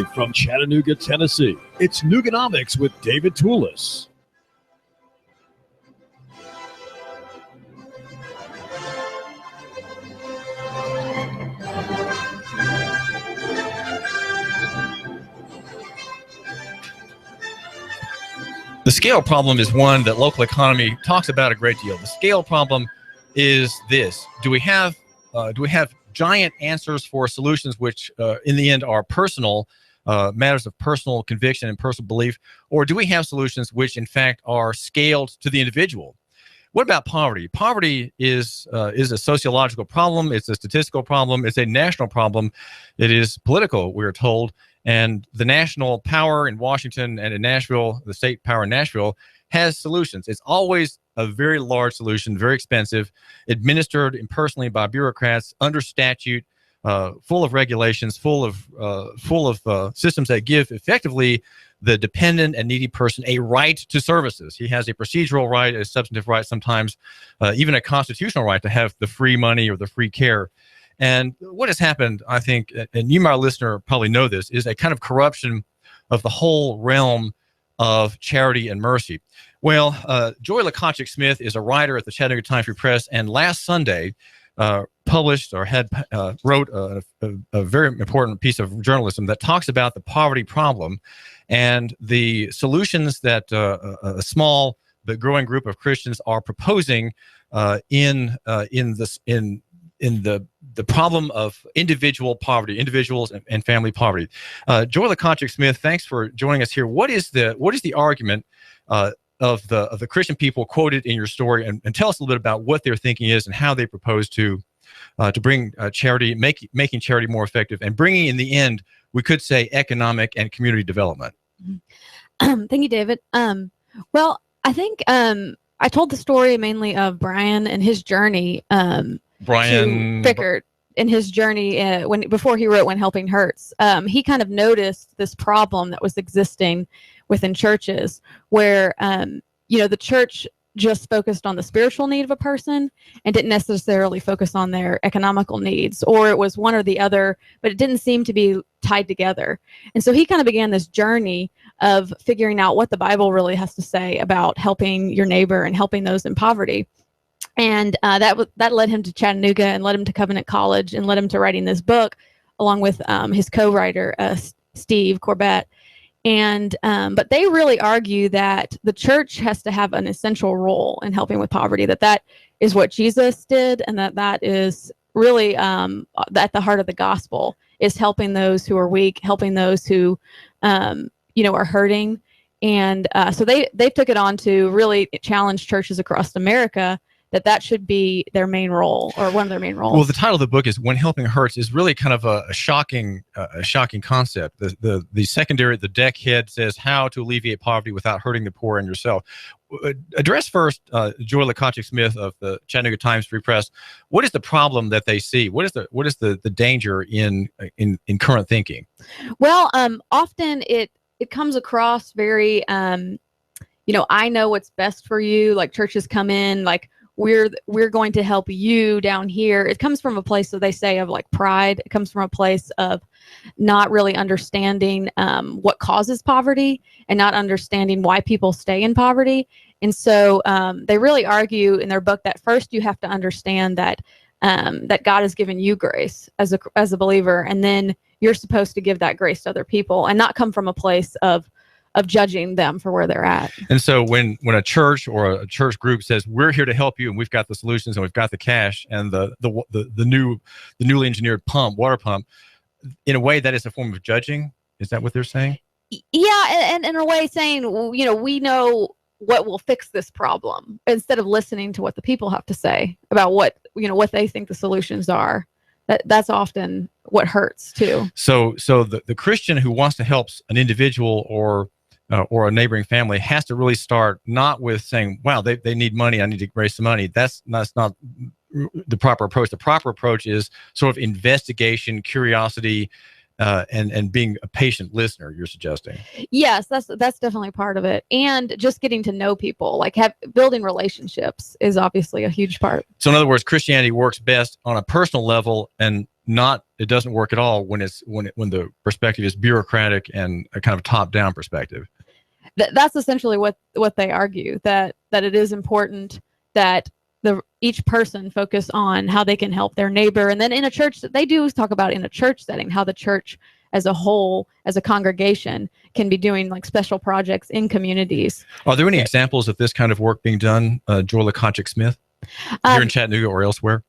Live from Chattanooga, Tennessee, it's Nuganomics with David Toulis. The scale problem is one that local economy talks about a great deal. The scale problem is this: do we have giant answers for solutions which, in the end, are personal matters of personal conviction and personal belief, or do we have solutions which, in fact, are scaled to the individual? What about poverty? Poverty is a sociological problem. It's a statistical problem. It's a national problem. It is political, we're told. And the national power in Washington and in Nashville, the state power in Nashville, has solutions. It's always a very large solution, very expensive, administered impersonally by bureaucrats, under statute, full of regulations, full of systems that give effectively the dependent and needy person a right to services. He has a procedural right, a substantive right, sometimes even a constitutional right to have the free money or the free care. And what has happened, I think, and you, my listener, probably know this, is a kind of corruption of the whole realm of charity and mercy. Well, Joy Lukachick Smith is a writer at the Chattanooga Times Free Press, and last Sunday published or wrote a very important piece of journalism that talks about the poverty problem and the solutions that a small but growing group of Christians are proposing in the problem of individual poverty, individuals and family poverty. Joy Lukachick Smith, thanks for joining us here. What is the argument of the Christian people quoted in your story, and tell us a little bit about what their thinking is and how they propose to bring charity, making charity more effective, and bringing, in the end, we could say, economic and community development. Thank you, David. Well, I think I told the story mainly of Brian and his journey. Brian Pickard in his journey before he wrote When Helping Hurts. He kind of noticed this problem that was existing within churches where the church just focused on the spiritual need of a person and didn't necessarily focus on their economical needs, or it was one or the other, but it didn't seem to be tied together. And so he kind of began this journey of figuring out what the Bible really has to say about helping your neighbor and helping those in poverty. And that led him to Chattanooga and led him to Covenant College and led him to writing this book along with his co-writer, Steve Corbett. And but they really argue that the church has to have an essential role in helping with poverty, that is what Jesus did, and that is really at the heart of the gospel, is helping those who are weak, helping those who are hurting. And so they took it on to really challenge churches across America that should be their main role, or one of their main roles. Well, the title of the book is When Helping Hurts, is really kind of a shocking concept. The secondary, the deck head says how to alleviate poverty without hurting the poor and yourself. Address first, Joy Lukachick Smith of the Chattanooga Times Free Press. What is the problem that they see? What is the danger in current thinking? Well, often it comes across very, I know what's best for you. Like churches come in like, we're going to help you down here. It comes from a place, so they say, of like pride. It comes from a place of not really understanding what causes poverty and not understanding why people stay in poverty. And so they really argue in their book that first you have to understand that God has given you grace as a believer, and then you're supposed to give that grace to other people and not come from a place of judging them for where they're at. And so when a church or a church group says, we're here to help you and we've got the solutions and we've got the cash and the newly engineered water pump, in a way that is a form of judging. Is that what they're saying? Yeah, and in a way saying, we know what will fix this problem, instead of listening to what the people have to say about what they think the solutions are. That's often what hurts too. So the Christian who wants to help an individual or a neighboring family has to really start not with saying, wow, they need money, I need to raise some money. That's not the proper approach. The proper approach is sort of investigation, curiosity, and being a patient listener, you're suggesting. Yes, that's definitely part of it. And just getting to know people, like building relationships is obviously a huge part. So in other words, Christianity works best on a personal level and it doesn't work at all when the perspective is bureaucratic and a kind of top-down perspective. That's essentially what they argue, that it is important that each person focus on how they can help their neighbor. And then in a church, they do talk about in a church setting how the church as a whole, as a congregation, can be doing like special projects in communities. Are there any examples of this kind of work being done, Joy Lukachick Smith, here in Chattanooga or elsewhere?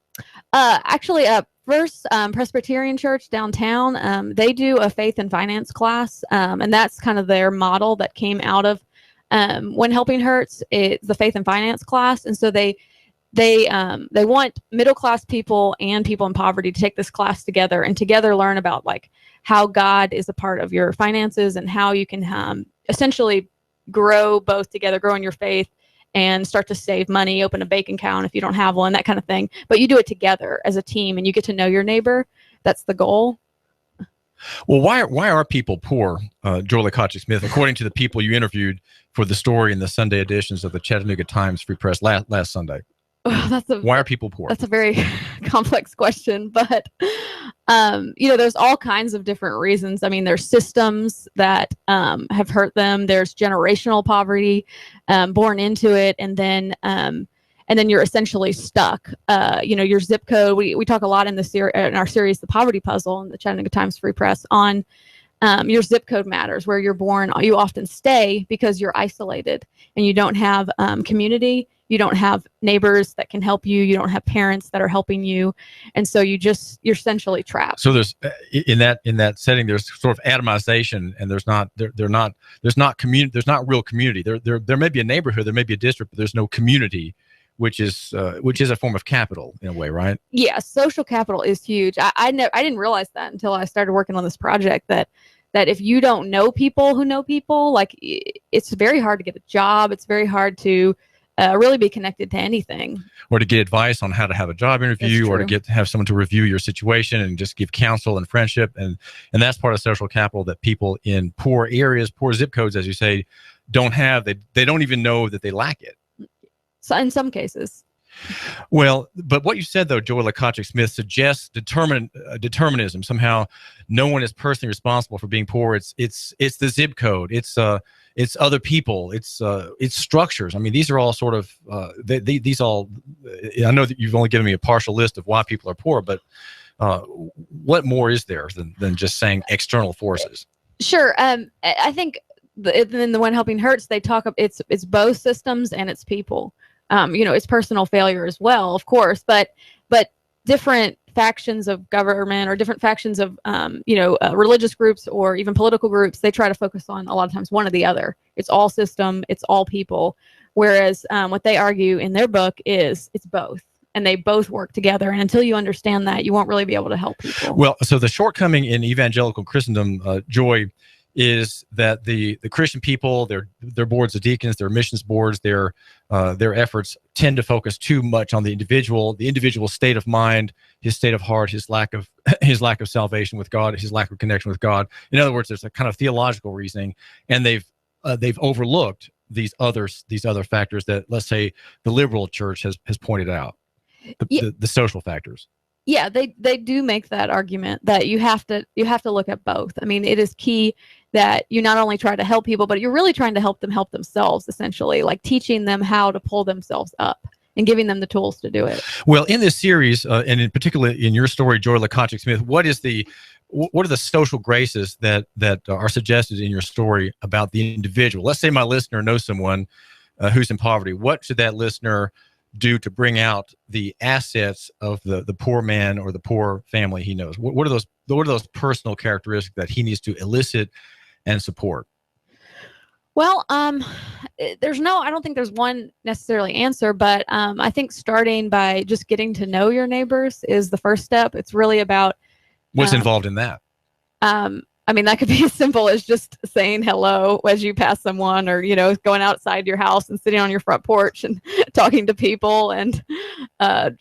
Actually, First Presbyterian Church downtown, they do a faith and finance class, and that's kind of their model that came out of When Helping Hurts. It's the faith and finance class, and so they want middle class people and people in poverty to take this class together and together learn about like how God is a part of your finances and how you can essentially grow both together, grow in your faith and start to save money, open a bank account if you don't have one, that kind of thing. But you do it together as a team and you get to know your neighbor. That's the goal. Well, why are people poor, Joy Lukachick Smith, according to the people you interviewed for the story in the Sunday editions of the Chattanooga Times Free Press last Sunday? Why are people poor? That's a very complex question, but there's all kinds of different reasons. I mean, there's systems that have hurt them. There's generational poverty, born into it, and then you're essentially stuck. Your zip code. We talk a lot in our series, The Poverty Puzzle, in the Chattanooga Times Free Press, on your zip code matters. Where you're born, you often stay because you're isolated and you don't have community. You don't have neighbors that can help you. You don't have parents that are helping you, and so you're essentially trapped. So there's in that setting, there's sort of atomization, and there's not real community. There may be a neighborhood, there may be a district, but there's no community, which is a form of capital in a way, right? Yeah, social capital is huge. I didn't realize that until I started working on this project, that if you don't know people who know people, like it's very hard to get a job. It's very hard to really be connected to anything, or to get advice on how to have a job interview, or to have someone to review your situation and just give counsel and friendship, and that's part of social capital that people in poor areas, poor zip codes, as you say, don't have. They don't even know that they lack it. So in some cases. Well, but what you said, though, Joy Lukachick Smith, suggests determinism. Somehow, no one is personally responsible for being poor. It's the zip code. It's other people. It's structures. I mean, these are all sort of these all. I know that you've only given me a partial list of why people are poor, but what more is there than just saying external forces? Sure. I think in the When Helping Hurts, they talk. It's both systems and it's people. It's personal failure as well, of course, but different factions of government or different factions of, religious groups or even political groups, they try to focus on a lot of times one or the other. It's all system, it's all people. Whereas what they argue in their book is it's both, and they both work together. And until you understand that, you won't really be able to help people. Well, so the shortcoming in evangelical Christendom, Joy, is that the Christian people, their boards of deacons, their missions boards, their efforts tend to focus too much on the individual state of mind, his state of heart, his lack of salvation with God, his lack of connection with God. In other words, there's a kind of theological reasoning, and they've overlooked these other factors that, let's say, the liberal church has pointed out, the social factors. Yeah, they do make that argument that you have to look at both. I mean, it is key that you not only try to help people, but you're really trying to help them help themselves, essentially, like teaching them how to pull themselves up and giving them the tools to do it. Well, in this series, and in particular in your story, Joy Lukachick Smith, what are the social graces that are suggested in your story about the individual? Let's say my listener knows someone who's in poverty. What should that listener do to bring out the assets of the poor man or the poor family he knows? What are those personal characteristics that he needs to elicit and support? Well, I don't think there's one necessarily answer, but I think starting by just getting to know your neighbors is the first step. It's really about what's involved in that. I mean, that could be as simple as just saying hello as you pass someone, or, going outside your house and sitting on your front porch and talking to people, and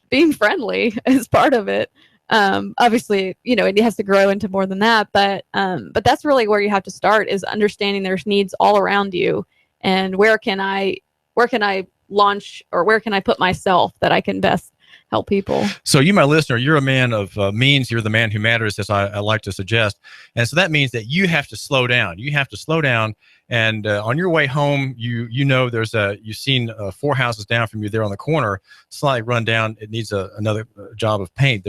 being friendly is part of it. Obviously, it has to grow into more than that, but that's really where you have to start, is understanding there's needs all around you, and where can I launch, or where can I put myself that I can best help people. So you, my listener, you're a man of means. You're the man who matters, as I like to suggest. And so that means that you have to slow down. You have to slow down. And on your way home, you know you've seen 4 houses down from you there on the corner, slightly run down. It needs another job of paint.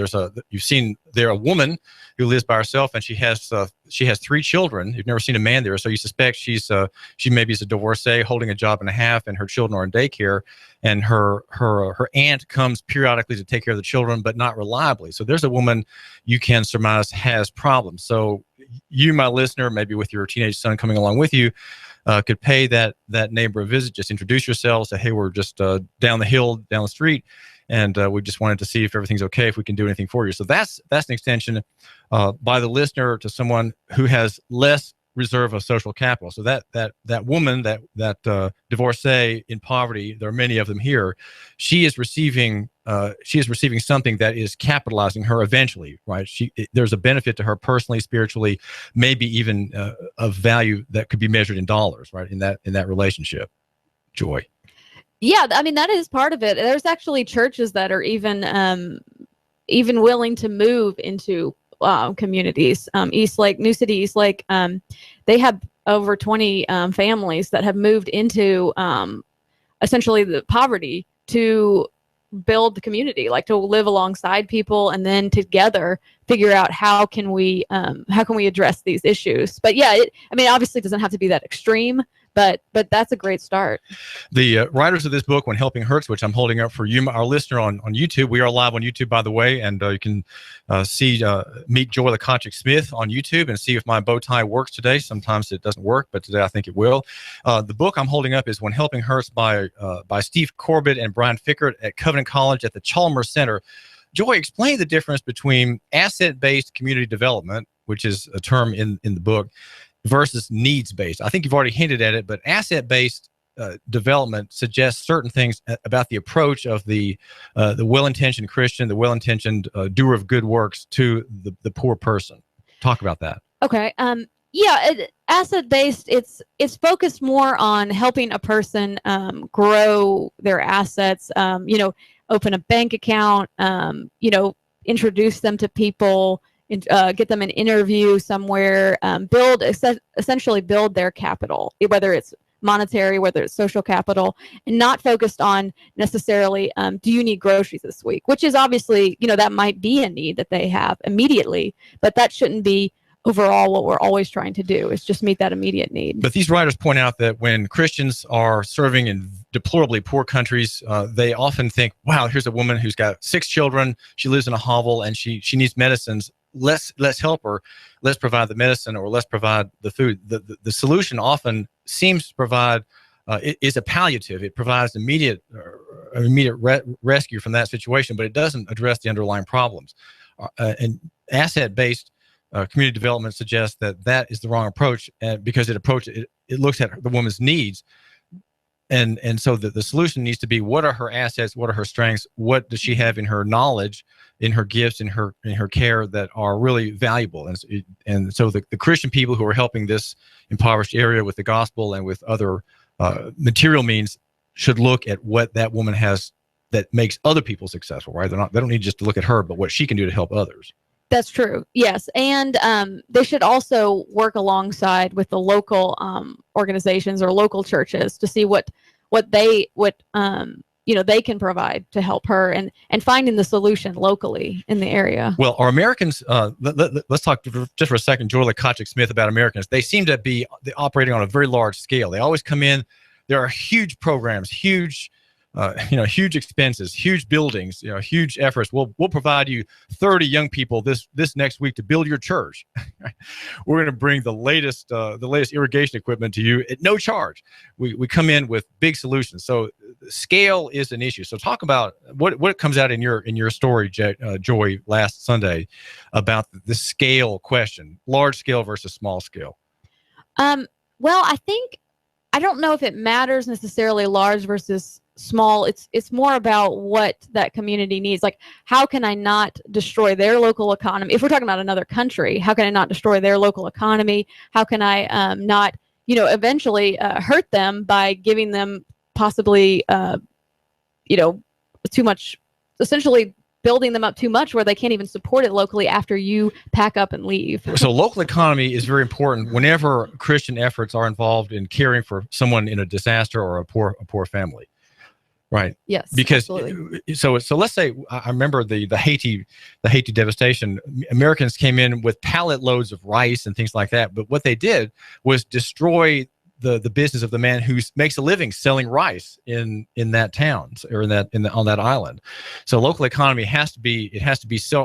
You've seen there a woman who lives by herself, and she has 3 children. You've never seen a man there, so you suspect she maybe is a divorcee holding a job and a half, and her children are in daycare. And her aunt comes periodically to take care of the children, but not reliably. So there's a woman you can surmise has problems. So you, my listener, maybe with your teenage son coming along with you, could pay that neighbor a visit. Just introduce yourselves. Say, hey, we're just down the hill, down the street, and we just wanted to see if everything's okay, if we can do anything for you. So that's an extension by the listener to someone who has less reserve of social capital. So that woman, that divorcee in poverty, there are many of them here, she is receiving something that is capitalizing her eventually, right? There's a benefit to her personally, spiritually, maybe even of value that could be measured in dollars, right? In that relationship. Joy. Yeah, I mean, that is part of it. There's actually churches that are even willing to move into communities. East Lake, New City, East Lake, they have over 20 families that have moved into essentially the poverty to build the community, like to live alongside people, and then together figure out how can we address these issues. But yeah, obviously it doesn't have to be that extreme, but that's a great start. The writers of this book, When Helping Hurts, which I'm holding up for you, our listener on YouTube. We are live on YouTube, by the way, and you can meet Joy Lukachick Smith on YouTube and see if my bow tie works today. Sometimes it doesn't work, but today I think it will. The book I'm holding up is When Helping Hurts by Steve Corbett and Brian Fickert at Covenant College at the Chalmers Center. Joy, explain the difference between asset-based community development, which is a term in the book, versus needs-based. I think you've already hinted at it, but asset-based development suggests certain things about the approach of the well-intentioned Christian, the well-intentioned doer of good works to the poor person. Talk about that. Okay. Asset-based, it's focused more on helping a person grow their assets, open a bank account, introduce them to people, get them an interview somewhere, essentially build their capital, whether it's monetary, whether it's social capital, and not focused on necessarily, do you need groceries this week? Which is obviously, that might be a need that they have immediately, but that shouldn't be overall what we're always trying to do, is just meet that immediate need. But these writers point out that when Christians are serving in deplorably poor countries, they often think, wow, here's a woman who's got 6 children, she lives in a hovel, and she needs medicines. Let's help her. Let's provide the medicine, or let's provide the food. The solution often seems to provide is a palliative. It provides immediate rescue from that situation, but it doesn't address the underlying problems. And asset-based community development suggests that is the wrong approach, because it looks at the woman's needs. And so the solution needs to be, what are her assets? What are her strengths? What does she have in her knowledge, in her gifts, in her care that are really valuable? And so the Christian people who are helping this impoverished area with the gospel and with other material means should look at what that woman has that makes other people successful, right? They don't need just to look at her, but what she can do to help others. That's true. Yes. And they should also work alongside with the local organizations or local churches to see what they can provide to help her, and finding the solution locally in the area. Well, are Americans, let's talk just for a second, Joy Lukachick Smith, about Americans. They seem to be operating on a very large scale. They always come in. There are huge programs, huge expenses, huge buildings, huge efforts. We'll provide you 30 young people this next week to build your church. We're going to bring the latest irrigation equipment to you at no charge. We come in with big solutions. So scale is an issue. So talk about what comes out in your story, Joy, last Sunday, about the scale question, large scale versus small scale. Well, I don't know if it matters necessarily large versus small. It's more about what that community needs. Like, how can I not destroy their local economy? If we're talking about another country, how can I not destroy their local economy? How can I not, eventually hurt them by giving them possibly, too much essentially building them up too much where they can't even support it locally after you pack up and leave. So local economy is very important whenever Christian efforts are involved in caring for someone in a disaster or a poor family. Right. Yes. Because absolutely. so let's say I remember the Haiti devastation. Americans came in with pallet loads of rice and things like that. But what they did was destroy the business of the man who makes a living selling rice in that town or on that island. So local economy has to be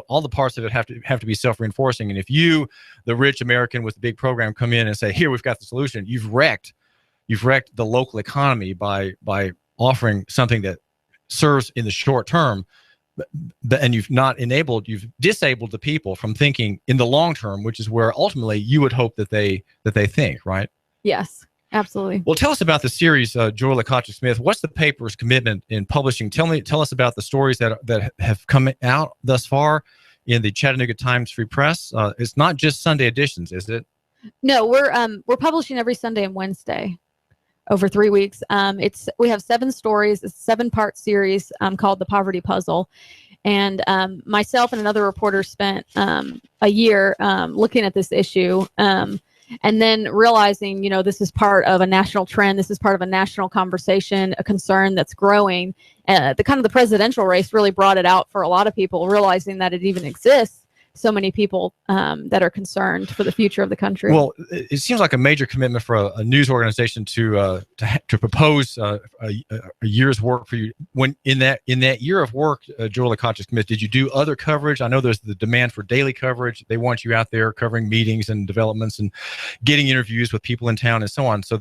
all the parts of it have to be self-reinforcing. And if you, the rich American with the big program, come in and say, here, we've got the solution, you've wrecked the local economy by offering something that serves in the short term, and you've disabled the people from thinking in the long term, which is where ultimately you would hope that they think, right? Yes, absolutely. Well, tell us about the series, Joy Lukachick Smith. What's the paper's commitment in publishing? Tell us about the stories that have come out thus far in the Chattanooga Times Free Press. It's not just Sunday editions, is it? No, we're publishing every Sunday and Wednesday over 3 weeks. We have 7 stories. It's a 7-part series called The Poverty Puzzle. And myself and another reporter spent a year looking at this issue and then realizing, this is part of a national trend. This is part of a national conversation, a concern that's growing. The presidential race really brought it out for a lot of people, realizing that it even exists. So many people that are concerned for the future of the country. Well, it seems like a major commitment for a news organization to propose a year's work for you. When in that year of work, Joy Lukachick Smith, did you do other coverage? I know there's the demand for daily coverage. They want you out there covering meetings and developments and getting interviews with people in town and so on. So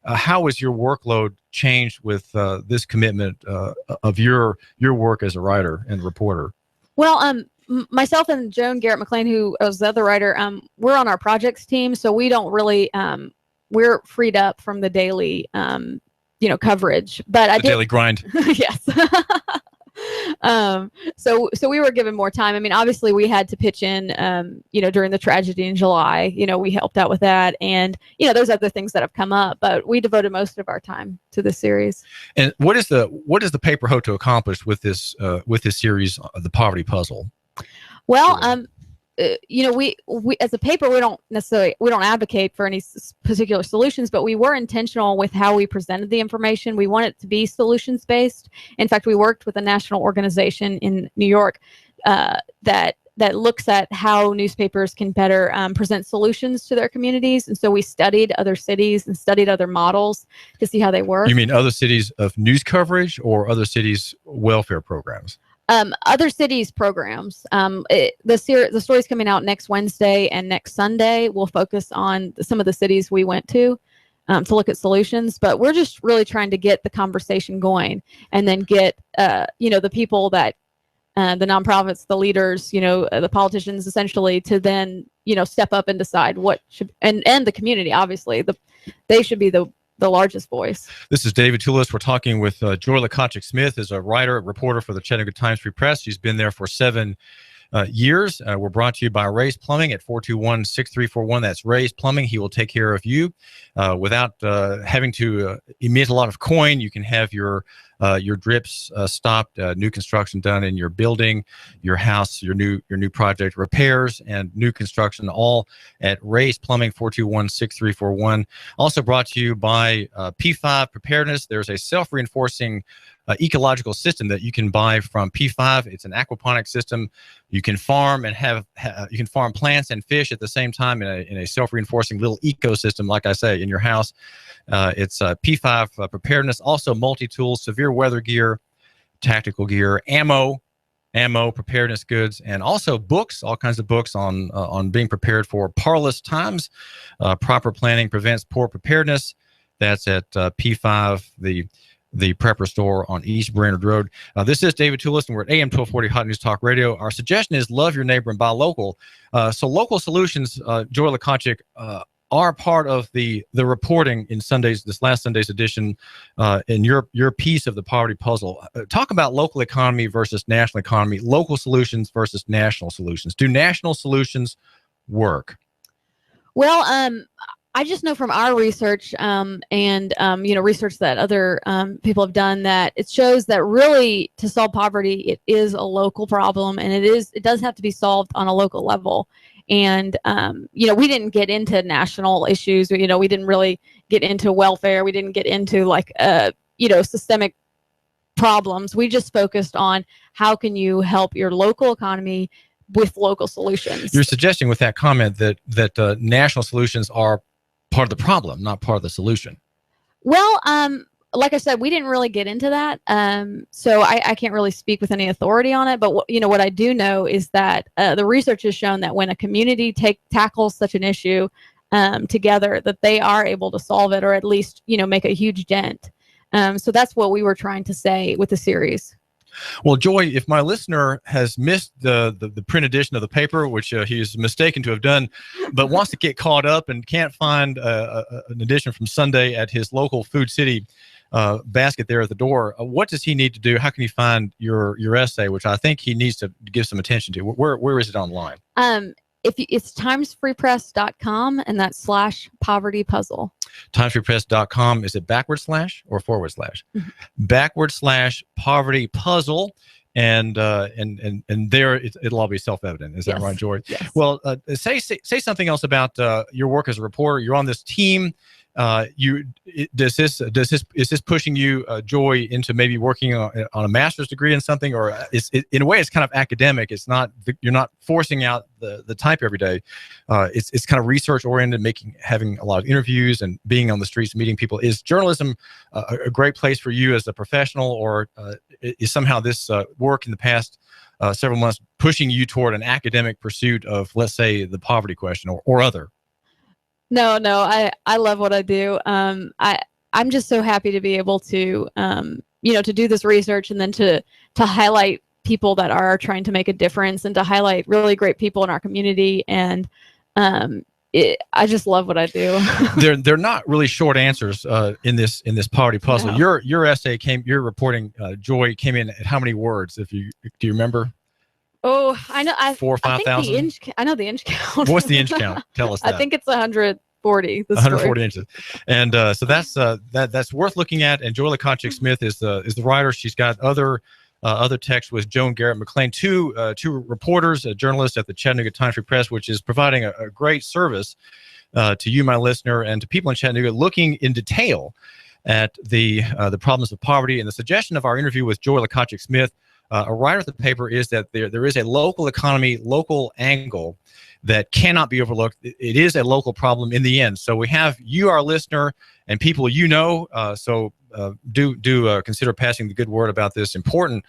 how has your workload changed with this commitment of your work as a writer and reporter? Well, myself and Joan Garrett McLean, who was the other writer, we're on our projects team, so we don't really we're freed up from the daily coverage. But daily grind. Yes. So we were given more time. I mean, obviously we had to pitch in during the tragedy in July. We helped out with that, and there's other things that have come up, but we devoted most of our time to this series. And what does the paper hope to accomplish with this series, The Poverty Puzzle? Well, we as a paper, we don't advocate for any particular solutions, but we were intentional with how we presented the information. We want it to be solutions based. In fact, we worked with a national organization in New York that looks at how newspapers can better present solutions to their communities. And so we studied other cities and studied other models to see how they work. You mean other cities of news coverage or other cities' welfare programs? Other cities' programs. The stories coming out next Wednesday and next Sunday will focus on some of the cities we went to look at solutions. But we're just really trying to get the conversation going and then get the people that the nonprofits, the leaders, the politicians, essentially, to then step up and decide what should and the community. Obviously, they should be the largest voice. This is David Toulis. We're talking with Joy Lukachick Smith, is a writer, reporter for the Chattanooga Times Free Press. She's been there for 7 years. We're brought to you by Ray's Plumbing at 421-6341. That's Ray's Plumbing. He will take care of you without having to emit a lot of coin. You can have your drips stopped, new construction done in your building, your house, your new project, repairs and new construction, all at Ray's Plumbing, 421-6341. Also brought to you by P5 Preparedness. There's a self-reinforcing ecological system that you can buy from P5. It's an aquaponic system. You can farm and you can farm plants and fish at the same time in a self-reinforcing little ecosystem, like I say, in your house. It's P5 Preparedness. Also multi-tools, severe weather gear, tactical gear, ammo, preparedness goods, and also books, all kinds of books on being prepared for parlous times. Proper planning prevents poor preparedness. That's at P5, the prepper store on East Brainerd Road. This is David Toulis, and we're at AM 1240 Hot News Talk Radio. Our suggestion is love your neighbor and buy local. So local solutions, Joy Lukachick, are part of the reporting in this last Sunday's edition in your piece of the poverty puzzle. Talk about local economy versus national economy, local solutions versus national solutions. Do national solutions work? Well, I just know from our research research that other people have done, that it shows that really to solve poverty, it is a local problem, and it does have to be solved on a local level. And we didn't get into national issues. We didn't really get into welfare. We didn't get into systemic problems. We just focused on how can you help your local economy with local solutions. You're suggesting with that comment that national solutions are part of the problem, not part of the solution. Well, like I said, we didn't really get into that, so I can't really speak with any authority on it. But what I do know is that the research has shown that when a community tackles such an issue together, that they are able to solve it, or at least make a huge dent. So that's what we were trying to say with the series. Well, Joy, if my listener has missed the print edition of the paper, which he is mistaken to have done, but wants to get caught up and can't find an edition from Sunday at his local Food City basket there at the door, what does he need to do? How can he find your essay, which I think he needs to give some attention to? Where is it online? It's timesfreepress.com, and that's /poverty-puzzle. Timesfreepress.com. Is it / or /? Mm-hmm. / poverty puzzle. And there it'll all be self-evident. Is that right, Joy? Yes. Well, say something else about your work as a reporter. You're on this team. Is this pushing you, Joy, into maybe working on a master's degree in something, or in a way it's kind of academic? It's not, you're not forcing out the type every day. It's kind of research oriented, having a lot of interviews and being on the streets, meeting people. Is journalism a great place for you as a professional, or is somehow this work in the past several months pushing you toward an academic pursuit of, let's say, the poverty question or other? No, I love what I do. I'm just so happy to be able to, to do this research, and then to highlight people that are trying to make a difference, and to highlight really great people in our community. And I just love what I do. They're not really short answers in this poverty puzzle. No. Your essay your reporting, Joy, came in at how many words? Do you remember? Oh, I know. 4,000 or 5,000. I know the inch count. What's the inch count? Tell us that. I think it's 140. 140 inches, and so that's worth looking at. And Joy Lukachick Smith is the writer. She's got other texts with Joan Garrett McLean, two reporters, a journalist at the Chattanooga Times-Free Press, which is providing a great service to you, my listener, and to people in Chattanooga, looking in detail at the problems of poverty. And the suggestion of our interview with Joy Lukachick Smith, a writer of the paper, is that there is a local economy, local angle that cannot be overlooked. It is a local problem in the end. So we have you, our listener, and people so do consider passing the good word about this important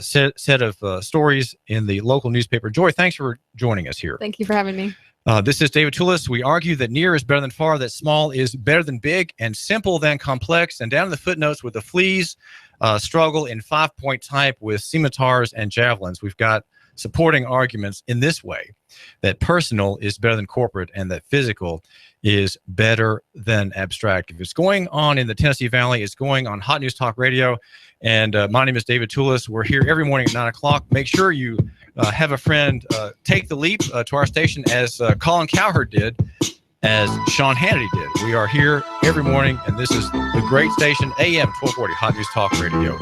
set of stories in the local newspaper. Joy, thanks for joining us here. Thank you for having me. This is David Toulis. We argue that near is better than far, that small is better than big, and simple than complex. And down in the footnotes with the fleas struggle in 5-point type with scimitars and javelins, we've got supporting arguments in this way: that personal is better than corporate, and that physical is better than abstract. If it's going on in the Tennessee Valley, it's going on Hot News Talk Radio. And my name is David Toulis. We're here every morning at 9 o'clock. Make sure you have a friend take the leap to our station, as Colin Cowherd did, as Sean Hannity did. We are here every morning, and this is the great station, AM 1240, Hot News Talk Radio.